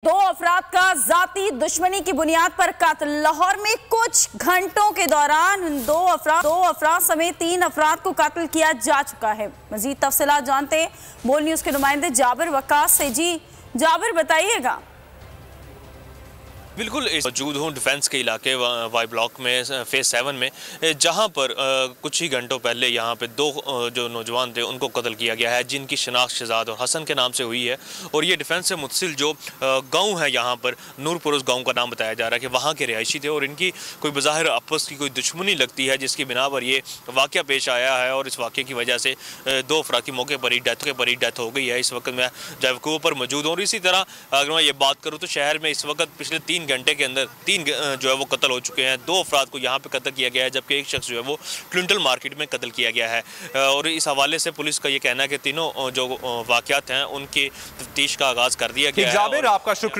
दो अफराद का जाती दुश्मनी की बुनियाद पर कत्ल। लाहौर में कुछ घंटों के दौरान दो अफराद समेत 3 अफराद को कत्ल किया जा चुका है। मजीद तफसीलात जानते हैं बोल न्यूज के नुमाइंदे जाबिर वक्कास से। जी जाबिर, बताइएगा। बिल्कुल मौजूद हूँ डिफेंस के इलाके वाई ब्लॉक में फेज 7 में, जहाँ पर कुछ ही घंटों पहले यहाँ पे 2 जो नौजवान थे उनको कत्ल किया गया है, जिनकी शनाख्त शहजाद और हसन के नाम से हुई है। और ये डिफेंस से मुतसिल जो गांव है यहाँ पर नूरपुरुष गांव का नाम बताया जा रहा है कि वहाँ के रिहायशी थे और इनकी कोई बज़ाहिर आपस की कोई दुश्मनी लगती है, जिसकी बिना पर ये वाक़या पेश आया है। और इस वाक़े की वजह से 2 अफराद की मौके पर ही डेथ हो गई है। इस वक्त मैं जैवको पर मौजूद हूँ। और इसी तरह अगर मैं ये बात करूँ तो शहर में इस वक्त पिछले 3 घंटे के अंदर 3 जो है वो कत्ल हो चुके हैं। 2 अफराद को यहाँ पे कत्ल किया गया है, जबकि एक शख्स जो है वो क्लिंटल मार्केट में कत्ल किया गया है। और इस हवाले से पुलिस का ये कहना है कि तीनों जो वाक़यात हैं उनकी तफ्तीश का आगाज़ कर दिया गया है। जाबिर, आपका शुक्रिया।